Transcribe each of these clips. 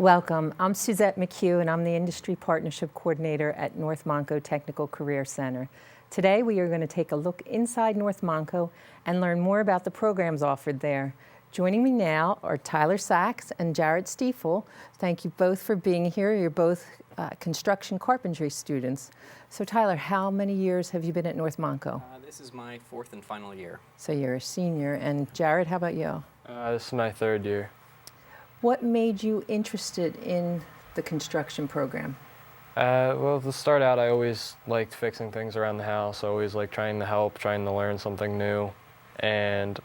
Welcome. I'm Suzette McHugh, and I'm the Industry Partnership Coordinator at North Monco Technical Career Center. Today, we are going to take a look inside North Monco and learn more about the programs offered there. Joining me now are Tyler Sachs and Jared Stiefel. Thank you both for being here. You're both construction carpentry students. So Tyler, how many years have you been at North Monco? This is my fourth and final year. So you're a senior. And Jared, how about you? This is my third year. What made you interested in the construction program? Well, to start out, I always liked fixing things around the house. I always liked trying to help, trying to learn something new. And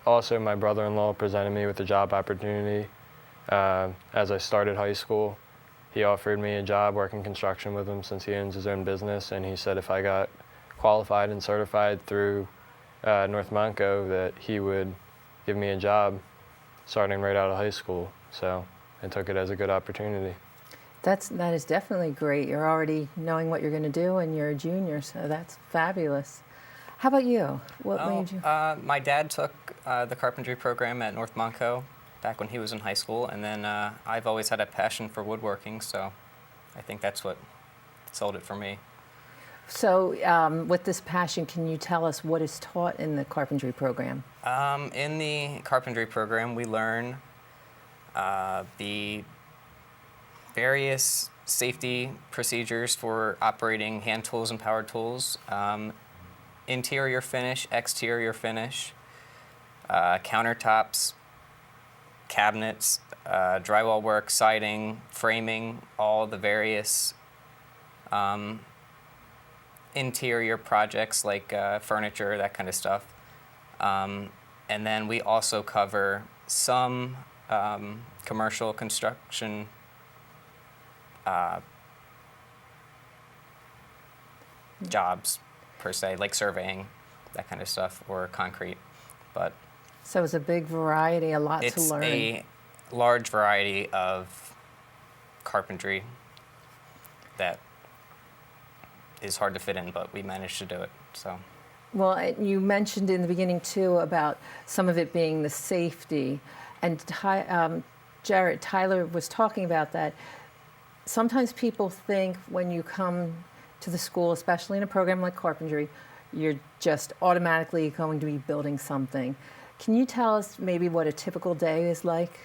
also, my brother-in-law presented me with a job opportunity as I started high school. He offered me a job working construction with him since he owns his own business, and he said if I got qualified and certified through North Monco that he would give me a job starting right out of high school. So I took it as a good opportunity. That is definitely great. You're already knowing what you're going to do, and you're a junior, so that's fabulous. How about you? What made you? My dad took the carpentry program at North Monco back when he was in high school, and then I've always had a passion for woodworking, so I think that's what sold it for me. So with this passion, can you tell us what is taught in the carpentry program? In the carpentry program, we learn the various safety procedures for operating hand tools and power tools, interior finish, exterior finish, countertops, cabinets, drywall work, siding, framing, all the various interior projects like furniture, that kind of stuff. And then we also cover some commercial construction jobs, per se, like surveying, that kind of stuff, or concrete. But So it's a big variety, a lot to learn. It's a large variety of carpentry that is hard to fit in, but we managed to do it. So. Well, you mentioned in the beginning, too, about some of it being the safety. And Jared, Tyler was talking about that. Sometimes people think when you come to the school, especially in a program like carpentry, you're just automatically going to be building something. Can you tell us maybe what a typical day is like?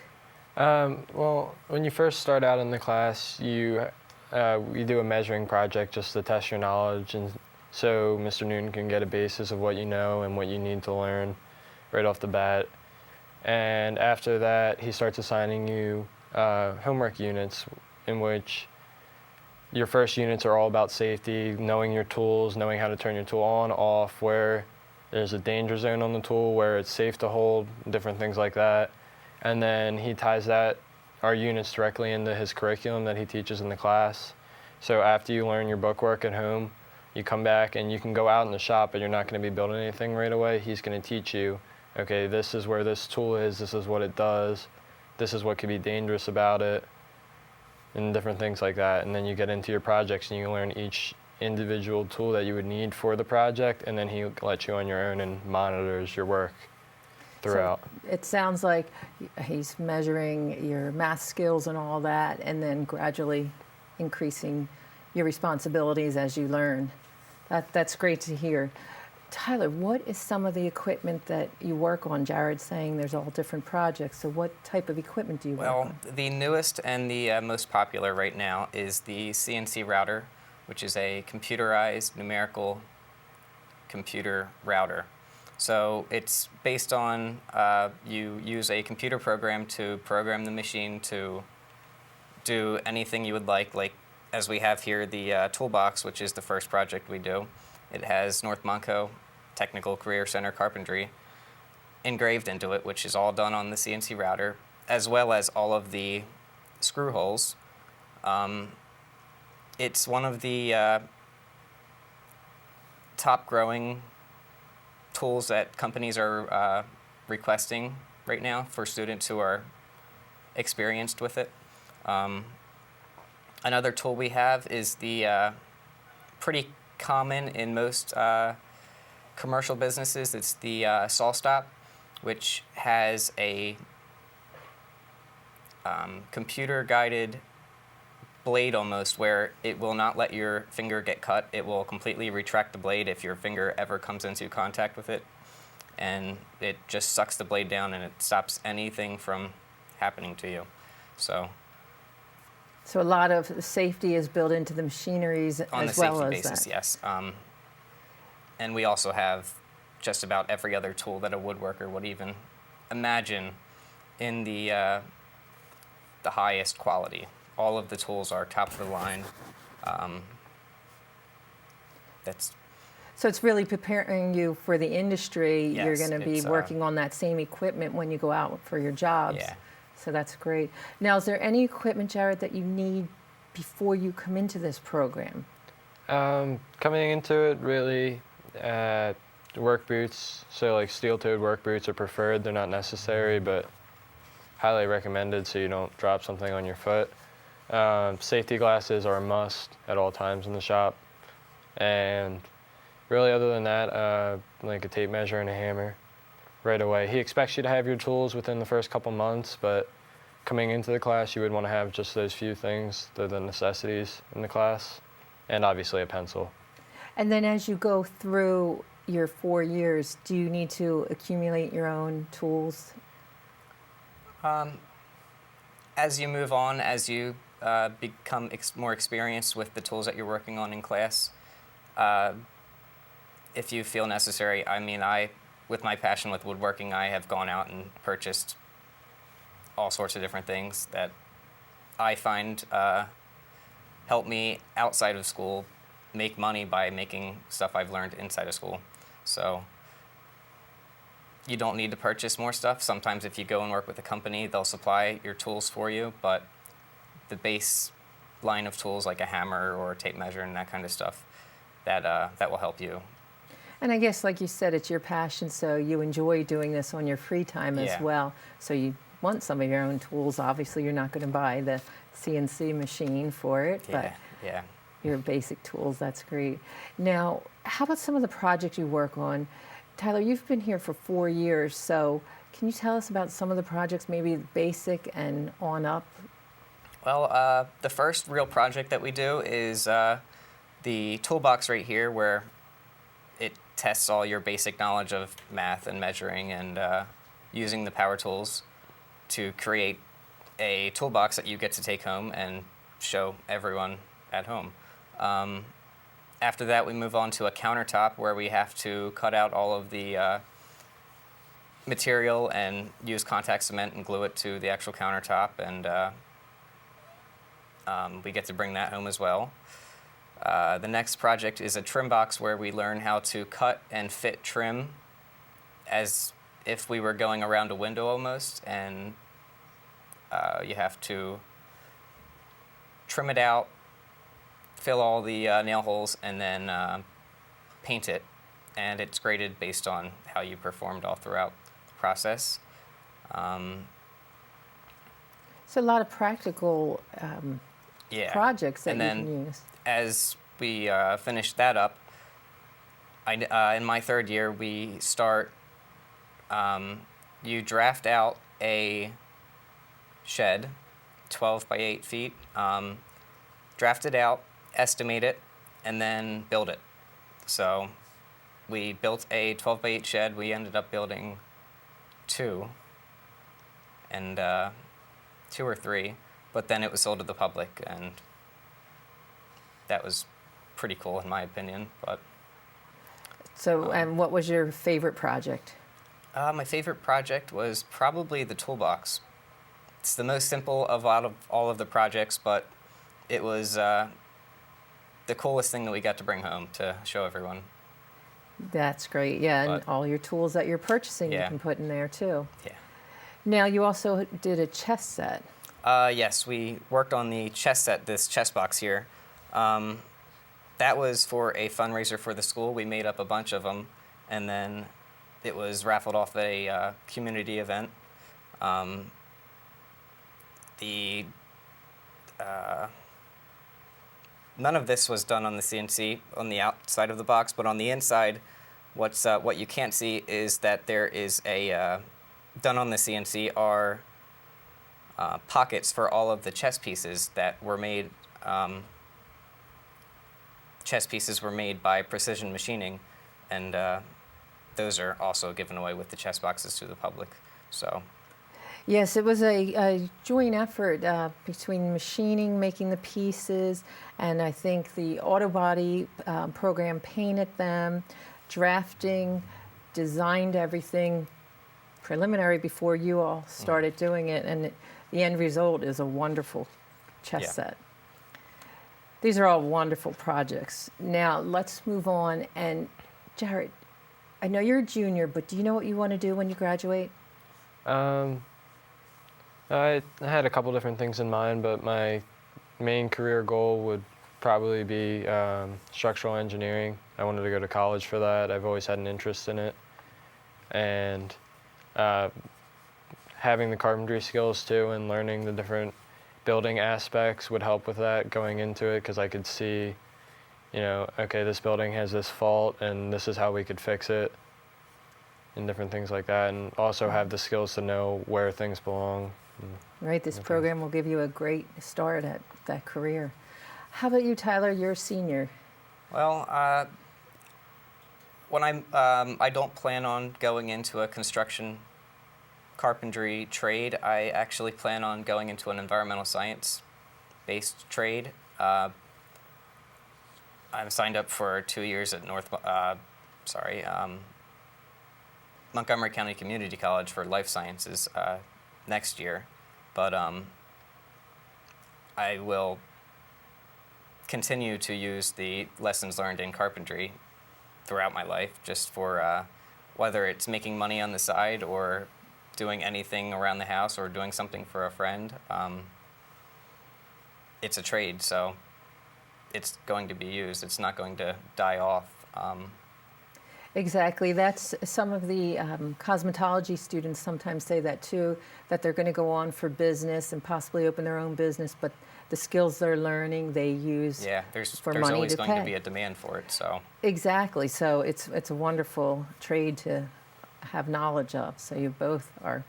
Well, when you first start out in the class, we do a measuring project just to test your knowledge, and so Mr. Newton can get a basis of what you know and what you need to learn right off the bat. And after that, he starts assigning you homework units, in which your first units are all about safety, knowing your tools, knowing how to turn your tool on, off, where there's a danger zone on the tool, where it's safe to hold, different things like that. And then he ties our units directly into his curriculum that he teaches in the class. So after you learn your bookwork at home, you come back and you can go out in the shop, but you're not going to be building anything right away. He's going to teach you, okay, this is where this tool is, this is what it does, this is what could be dangerous about it, and different things like that. And then you get into your projects and you learn each individual tool that you would need for the project, and then he lets you on your own and monitors your work throughout. So it sounds like he's measuring your math skills and all that, and then gradually increasing your responsibilities as you learn. That's great to hear. Tyler, what is some of the equipment that you work on? Jared's saying there's all different projects, so what type of equipment do you work on? Well, the newest and the most popular right now is the CNC router, which is a computerized numerical computer router. So it's based on you use a computer program to program the machine to do anything you would like as we have here, the toolbox, which is the first project we do. It has North Monco Technical Career Center Carpentry engraved into it, which is all done on the CNC router, as well as all of the screw holes. It's one of the top growing tools that companies are requesting right now for students who are experienced with it. Another tool we have is the pretty common in most commercial businesses. It's the saw stop, which has a computer-guided blade almost, where it will not let your finger get cut. It will completely retract the blade if your finger ever comes into contact with it, and it just sucks the blade down and it stops anything from happening to you. So So a lot of safety is built into the machineries on the as well safety as basis, that. yes. And we also have just about every other tool that a woodworker would even imagine in the highest quality. All of the tools are top of the line. That's So it's really preparing you for the industry. You're Yes, going to be it's, working on that same equipment when you go out for your jobs. Yeah. So that's great. Now, is there any equipment, Jared, that you need before you come into this program? Coming into it, really, work boots, so like steel-toed work boots are preferred. They're not necessary, but highly recommended so you don't drop something on your foot. Safety glasses are a must at all times in the shop. And really, other than that, like a tape measure and a hammer right away. He expects you to have your tools within the first couple months, but coming into the class, you would want to have just those few things. They're the necessities in the class, and obviously a pencil. And then as you go through your 4 years, do you need to accumulate your own tools? As you move on, as you become more experienced with the tools that you're working on in class, if you feel necessary, I mean, with my passion with woodworking, I have gone out and purchased all sorts of different things that I find help me outside of school make money by making stuff I've learned inside of school. So you don't need to purchase more stuff. Sometimes if you go and work with a company, they'll supply your tools for you, but the base line of tools like a hammer or a tape measure and that kind of stuff, that will help you. And I guess, like you said, it's your passion, so you enjoy doing this on your free time as Yeah. well. So you want some of your own tools. Obviously, you're not going to buy the CNC machine for it, but Yeah. your basic tools, that's great. Now, how about some of the projects you work on? Tyler, you've been here for 4 years, so can you tell us about some of the projects, maybe basic and on up? Well, the first real project that we do is the toolbox right here, where it tests all your basic knowledge of math and measuring and using the power tools to create a toolbox that you get to take home and show everyone at home. After that, we move on to a countertop where we have to cut out all of the material and use contact cement and glue it to the actual countertop, and we get to bring that home as well. The next project is a trim box where we learn how to cut and fit trim as if we were going around a window almost, and you have to trim it out, fill all the nail holes, and then paint it. And it's graded based on how you performed all throughout the process. So a lot of practical Yeah. projects that And you then can use. as we finish that up, in my third year, we start, you draft out a shed, 12 by 8 feet, draft it out, estimate it, and then build it. So we built a 12 by 8 shed. We ended up building 2 or 3, but then it was sold to the public, and that was pretty cool in my opinion. But So, and what was your favorite project? my favorite project was probably the toolbox. It's the most simple of all of the projects, but it was the coolest thing that we got to bring home to show everyone. That's great. Yeah, and But- all your tools that you're purchasing you Yeah. can put in there too. Yeah. Now, you also did a chess set. Yes, we worked on the chess set, this chess box here. That was for a fundraiser for the school. We made up a bunch of them, and then it was raffled off at a community event. None of this was done on the CNC on the outside of the box, but on the inside, what you can't see is that there is a done on the CNC are pockets for all of the chess pieces that were made. Chess pieces were made by precision machining, and those are also given away with the chess boxes to the public. So. Yes, it was a joint effort between machining, making the pieces, and I think the auto body program painted them, drafting, designed everything preliminary before you all started doing it, and the end result is a wonderful chess set. These are all wonderful projects. Now let's move on. And Jared, I know you're a junior, but do you know what you want to do when you graduate? I had a couple different things in mind, but my main career goal would probably be structural engineering. I wanted to go to college for that. I've always had an interest in it. And having the carpentry skills too and learning the different building aspects would help with that going into it, because I could see, you know, okay, this building has this fault and this is how we could fix it and different things like that, and also have the skills to know where things belong. Right, this program will give you a great start at that career. How about you, Tyler? You're a senior. Well, when I don't plan on going into a construction carpentry trade. I actually plan on going into an environmental science-based trade. I'm signed up for 2 years at Montgomery County Community College for life sciences next year, but I will continue to use the lessons learned in carpentry throughout my life, just for whether it's making money on the side or doing anything around the house or doing something for a friend. It's a trade, so it's going to be used. It's not going to die off. Exactly. That's some of the cosmetology students sometimes say that too, that they're going to go on for business and possibly open their own business, but the skills they're learning they use for there's money always to going pay. to be a demand for it. So exactly. So it's a wonderful trade to have knowledge of. So you both are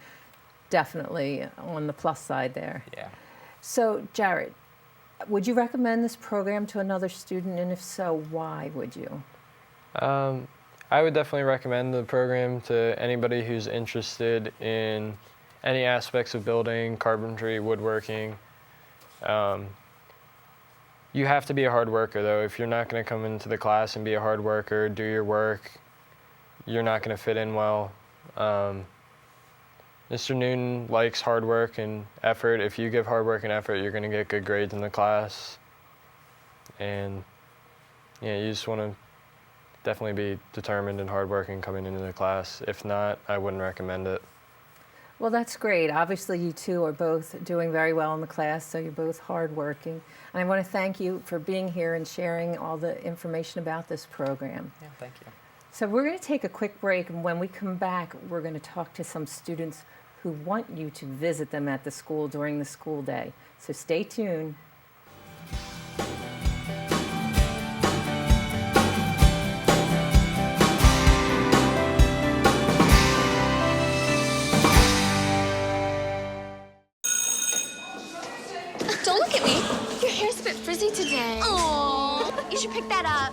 definitely on the plus side there. Yeah. So Jared, would you recommend this program to another student, and if so, why would you? I would definitely recommend the program to anybody who's interested in any aspects of building, carpentry, woodworking. You have to be a hard worker, though. If you're not going to come into the class and be a hard worker, do your work, you're not going to fit in well. Mr. Newton likes hard work and effort. If you give hard work and effort, you're going to get good grades in the class. And yeah, you just want to definitely be determined and hardworking coming into the class. If not, I wouldn't recommend it. Well, that's great. Obviously, you two are both doing very well in the class, so you're both hardworking. And I want to thank you for being here and sharing all the information about this program. Yeah, thank you. So we're going to take a quick break, and when we come back, we're going to talk to some students who want you to visit them at the school during the school day. So stay tuned. Don't look at me. Your hair's a bit frizzy today. Oh, you should pick that up.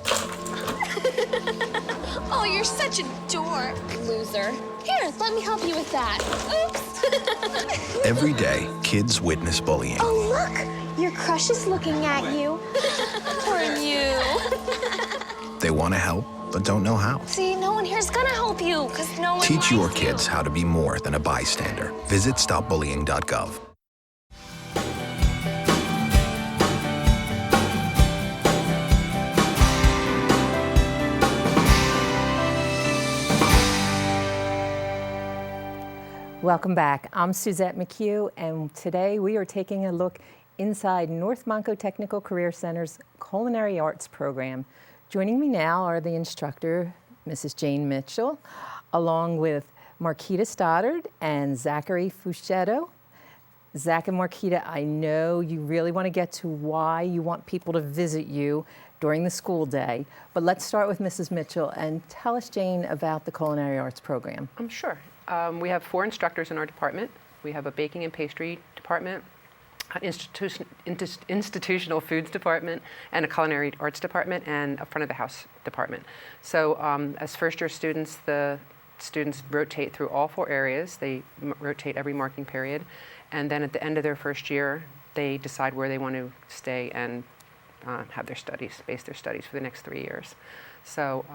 Oh, you're such a dork. Loser. Here, let me help you with that. Oops. Every day, kids witness bullying. Oh, look. Your crush is looking at you. Poor you. They want to help, but don't know how. See, no one here's gonna help you, because no one Teach your likes you. kids how to be more than a bystander. Visit stopbullying.gov. Welcome back. I'm Suzette McHugh, and today we are taking a look inside North Monco Technical Career Center's Culinary Arts program. Joining me now are the instructor, Mrs. Jane Mitchell, along with Marquita Stoddard and Zachary Fuschetto. Zach and Marquita, I know you really want to get to why you want people to visit you during the school day, but let's start with Mrs. Mitchell and tell us, Jane, about the Culinary Arts program. Sure. We have 4 instructors in our department. We have a baking and pastry department, an institutional foods department, and a culinary arts department, and a front of the house department. So as first year students, the students rotate through all 4 areas. They rotate every marking period. And then at the end of their first year, they decide where they want to stay and have their studies, base their studies for the next 3 years. So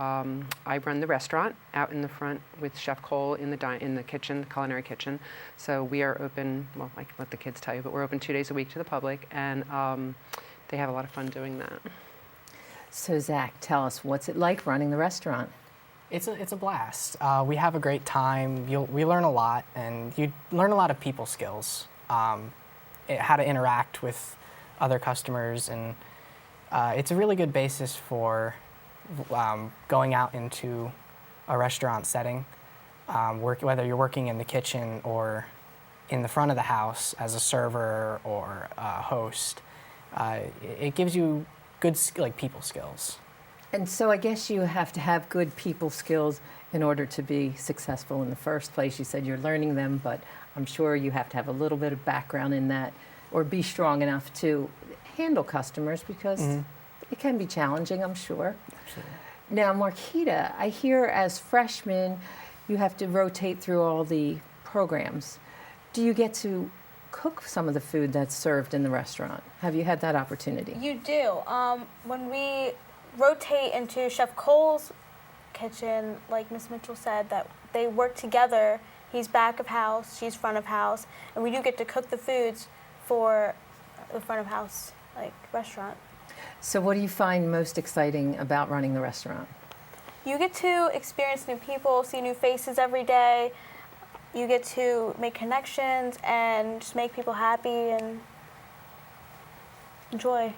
I run the restaurant out in the front with Chef Cole in the kitchen, the culinary kitchen. So we are open, well, I can let the kids tell you, but we're open 2 days a week to the public, and they have a lot of fun doing that. So Zach, tell us, what's it like running the restaurant? It's a blast. We have a great time. We learn a lot, and you learn a lot of people skills, how to interact with other customers, and it's a really good basis for going out into a restaurant setting, whether you're working in the kitchen or in the front of the house as a server or a host. It gives you good people skills. And so I guess you have to have good people skills in order to be successful in the first place. You said you're learning them, but I'm sure you have to have a little bit of background in that or be strong enough to handle customers, because it can be challenging, I'm sure. Absolutely. Now, Marquita, I hear as freshmen you have to rotate through all the programs. Do you get to cook some of the food that's served in the restaurant? Have you had that opportunity? You do. When we rotate into Chef Cole's kitchen, like Miss Mitchell said, that they work together. He's back of house, she's front of house, and we do get to cook the foods for the front of house restaurant. So what do you find most exciting about running the restaurant? You get to experience new people, see new faces every day. You get to make connections and just make people happy and enjoy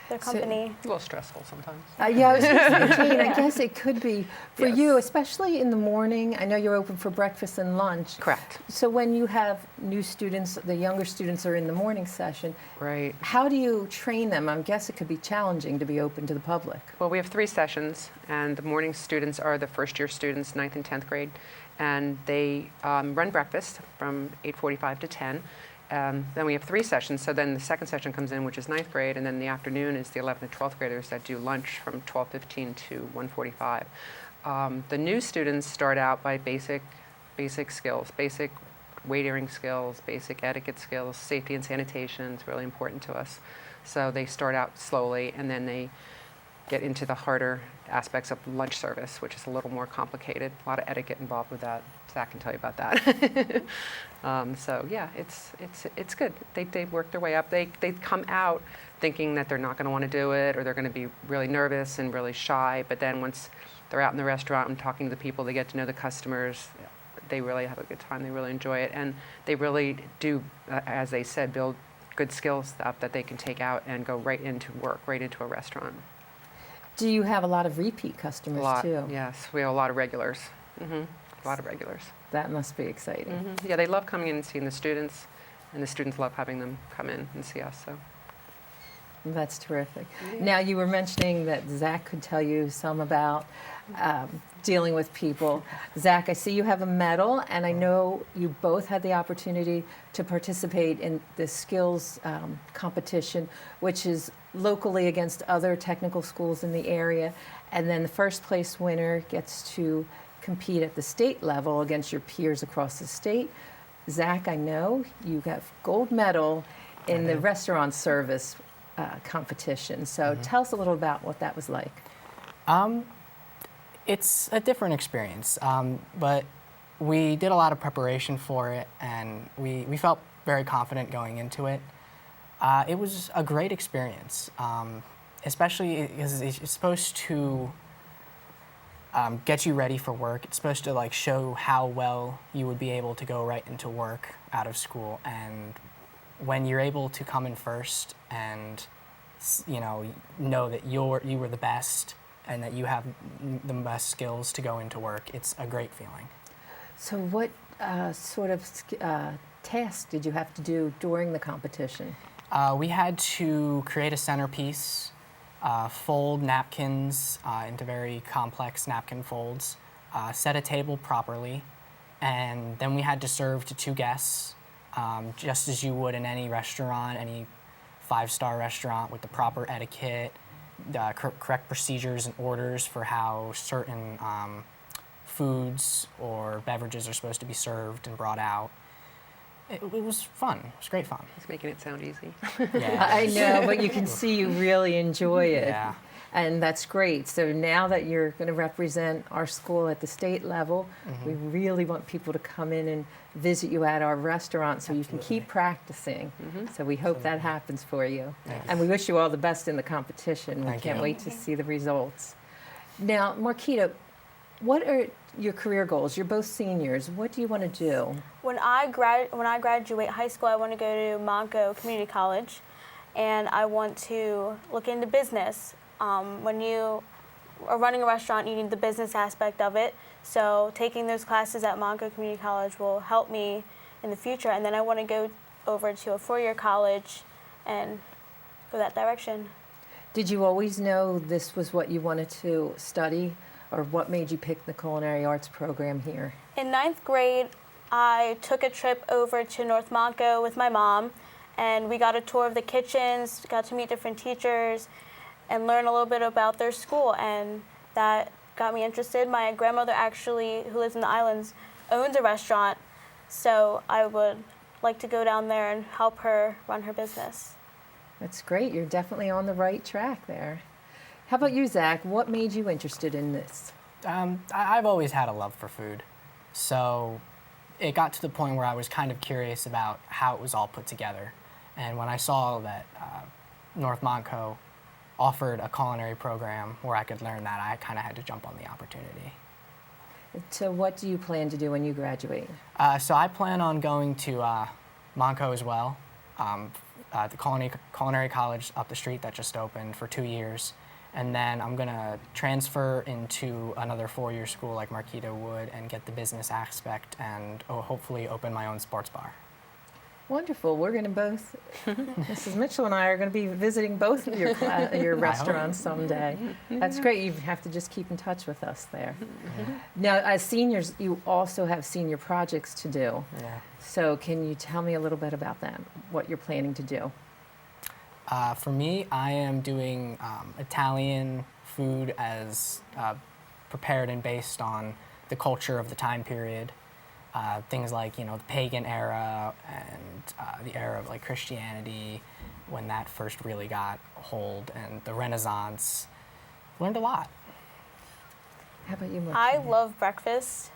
their company. A little stressful sometimes. Yeah, I was going to say, Jane, I guess it could be for you, especially in the morning. I know you're open for breakfast and lunch. Correct. So when you have new students, the younger students are in the morning session. Right. How do you train them? I guess it could be challenging to be open to the public. Well, we have 3 sessions, and the morning students are the first year students, 9th and 10th grade, and they run breakfast from 8:45 to 10. Then we have 3 sessions, so then the second session comes in, which is 9th grade, and then the afternoon is the 11th and 12th graders that do lunch from 12:15 to 1:45. The new students start out by basic skills, basic waitering skills, basic etiquette skills, safety and sanitation is really important to us. So they start out slowly, and then they get into the harder aspects of lunch service, which is a little more complicated. A lot of etiquette involved with that. Zach can tell you about that. So yeah, it's good. They work their way up. They come out thinking that they're not going to want to do it, or they're going to be really nervous and really shy. But then once they're out in the restaurant and talking to the people, they get to know the customers. They really have a good time. They really enjoy it, and they really do, as they said, build good skills up that they can take out and go right into work, right into a restaurant. Do you have a lot of repeat customers A lot, too? yes. We have a lot of regulars. A lot of regulars. That must be exciting. Yeah, they love coming in and seeing the students, and the students love having them come in and see us. So That's terrific. Now, you were mentioning that Zach could tell you some about dealing with people. Zach, I see you have a medal, and I know you both had the opportunity to participate in the skills competition, which is locally against other technical schools in the area. And then the first place winner gets to compete at the state level against your peers across the state. Zach, I know you got gold medal in the restaurant service competition. So tell us a little about what that was like. It's a different experience, but we did a lot of preparation for it, and we felt very confident going into it. It was a great experience, especially because it's supposed to get you ready for work. It's supposed to show how well you would be able to go right into work out of school. And when you're able to come in first and know that you were the best and that you have the best skills to go into work, it's a great feeling. So what sort of task did you have to do during the competition? We had to create a centerpiece, fold napkins into very complex napkin folds, set a table properly, and then we had to serve to 2 guests just as you would in any restaurant, any five-star restaurant, with the proper etiquette, the correct procedures and orders for how certain foods or beverages are supposed to be served and brought out. It was fun. It was great fun. He's making it sound easy. Yeah. I know, but you can see you really enjoy it. Yeah. And that's great. So now that you're going to represent our school at the state level, we really want people to come in and visit you at our restaurant so you can keep practicing. So we hope that happens for you. Yes. And we wish you all the best in the competition. We Thank can't you. wait to see the results. Now, Marquita, what are your career goals? You're both seniors. What do you want to do? When I graduate high school, I want to go to Monco Community College, and I want to look into business. When you are running a restaurant, you need the business aspect of it. So taking those classes at Monco Community College will help me in the future. And then I want to go over to a four-year college and go that direction. Did you always know this was what you wanted to study, or what made you pick the culinary arts program here? In ninth grade, I took a trip over to North Monco with my mom, and we got a tour of the kitchens, got to meet different teachers, and learn a little bit about their school, and that got me interested. My grandmother actually, who lives in the islands, owns a restaurant, so I would like to go down there and help her run her business. That's great. You're definitely on the right track there. How about you, Zach? What made you interested in this? I've always had a love for food, so it got to the point where I was kind of curious about how it was all put together. And when I saw that North Monco offered a culinary program where I could learn that, I kind of had to jump on the opportunity. So what do you plan to do when you graduate? So I plan on going to Monco as well, the culinary college up the street that just opened for 2 years. And then I'm going to transfer into another four-year school like Marquita would and get the business aspect and hopefully open my own sports bar. Wonderful. We're going to both, Mrs. Mitchell and I are going to be visiting both of your restaurants someday. That's great. You have to just keep in touch with us there. Now, as seniors, you also have senior projects to do. Yeah. So can you tell me a little bit about that, what you're planning to do? For me, I am doing Italian food as prepared and based on the culture of the time period. Things like, the pagan era and the era of like Christianity, when that first really got hold, and the Renaissance. Learned a lot. How about you, Marquita? I love breakfast.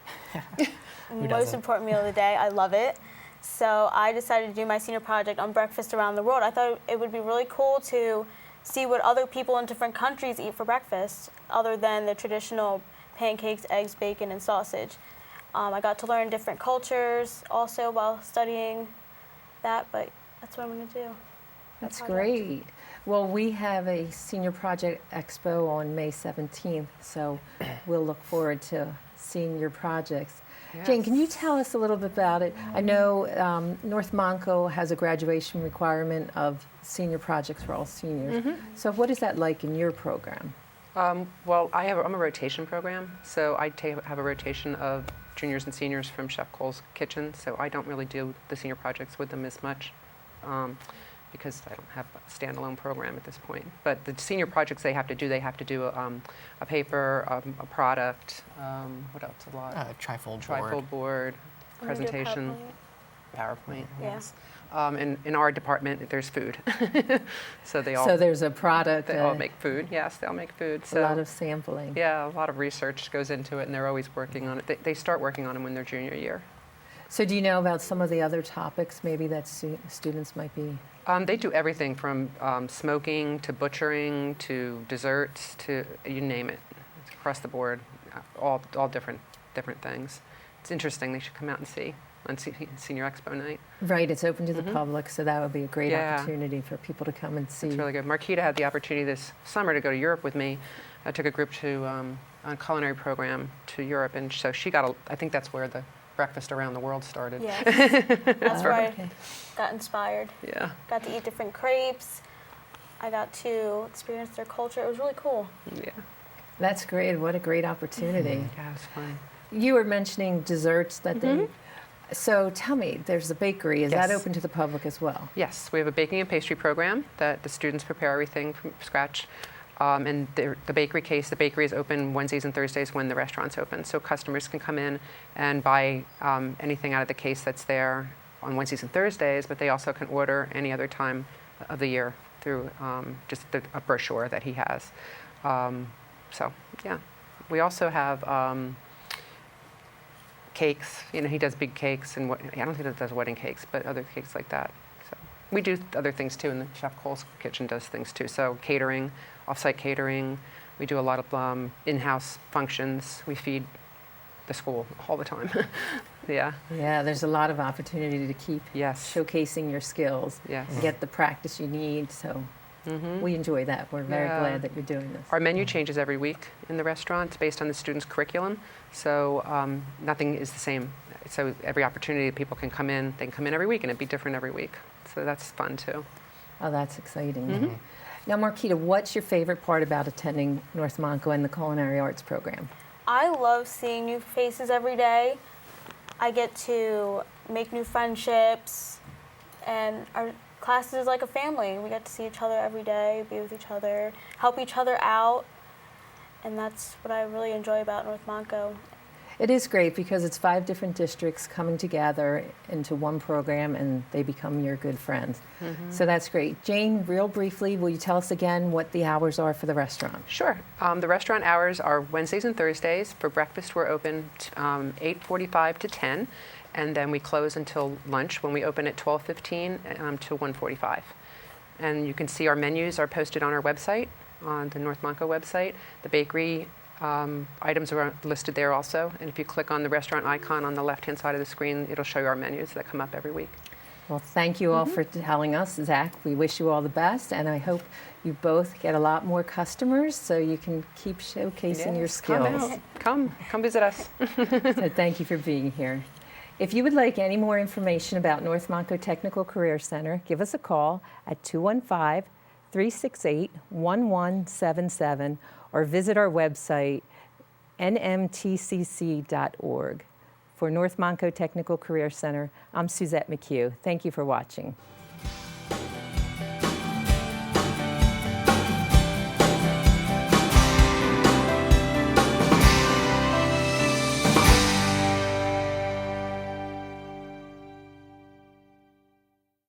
Most doesn't? important meal of the day. I love it. So I decided to do my senior project on breakfast around the world. I thought it would be really cool to see what other people in different countries eat for breakfast, other than the traditional pancakes, eggs, bacon, and sausage. I got to learn different cultures also while studying that, but that's what I'm going to do. That's project. great. Well, we have a Senior Project Expo on May 17th, so we'll look forward to seeing your projects. Jane, can you tell us a little bit about it? I know North Monco has a graduation requirement of senior projects for all seniors. So what is that like in your program? Well, I'm a rotation program, so I have a rotation of juniors and seniors from Chef Cole's kitchen, so I don't really do the senior projects with them as much because I don't have a standalone program at this point. But the senior projects they have to do a paper, a product, what else a lot? Trifold board. I'm gonna do a presentation, PowerPoint. PowerPoint, Yeah. yes. And in our department, there's food. So they all, So there's a product, they all make food, yes, they all make food. a So lot of sampling. yeah, a lot of research goes into it, and they're always working on it. They start working on them when they're junior year. So do you know about some of the other topics maybe that students might be? They do everything from smoking to butchering to desserts to you name it. It's across the board, all different things. It's interesting. They should come out and see on Senior Expo night. Right, it's open to the public, so that would be a great Yeah. opportunity for people to come and see. It's really good. Marquita had the opportunity this summer to go to Europe with me. I took a group to a culinary program to Europe, and so she got I think that's where the breakfast around the world started. Yes. That's where I Okay. got inspired. Yeah. Got to eat different crepes. I got to experience their culture. It was really cool. Yeah. That's great. What a great opportunity. Yeah, it was fun. You were mentioning desserts that they So tell me, there's a bakery. Is that Yes. open to the public as well? Yes, we have a baking and pastry program that the students prepare everything from scratch. And the bakery is open Wednesdays and Thursdays when the restaurant's open. So customers can come in and buy anything out of the case that's there on Wednesdays and Thursdays, but they also can order any other time of the year through just a brochure that he has. So, yeah. We also have cakes. You know, he does big cakes, and I don't think he does wedding cakes, but other cakes like that. So we do other things too, and the Chef Cole's kitchen does things too. So catering, off-site catering. We do a lot of in-house functions. We feed the school all the time. Yeah. Yeah, there's a lot of opportunity to keep Yes. showcasing your skills, Yes. and get the practice you need. So we enjoy that. We're very Yeah. glad that you're doing this. Our menu changes every week in the restaurant. It's based on the students' curriculum, so nothing is the same. So every opportunity that people can come in, they can come in every week, and it'd be different every week. So that's fun too. Oh, that's exciting. Now, Marquita, what's your favorite part about attending North Monco and the Culinary Arts program? I love seeing new faces every day. I get to make new friendships, and our class is like a family. We get to see each other every day, be with each other, help each other out, and that's what I really enjoy about North Monco. It is great because it's 5 different districts coming together into one program, and they become your good friends. So that's great. Jane, real briefly, will you tell us again what the hours are for the restaurant? Sure. The restaurant hours are Wednesdays and Thursdays. For breakfast, we're open 8:45 to 10, and then we close until lunch when we open at 12:15 to 1:45. And you can see our menus are posted on our website, on the North Monco website. The bakery items are listed there also. And if you click on the restaurant icon on the left-hand side of the screen, it'll show you our menus that come up every week. Well, thank you all for telling us, Zach. We wish you all the best, and I hope you both get a lot more customers so you can keep showcasing your Yes, come skills. out. Come visit us. So thank you for being here. If you would like any more information about North Monco Technical Career Center, give us a call at 215-368-1177 or visit our website, nmtcc.org. For North Monco Technical Career Center, I'm Suzette McHugh. Thank you for watching.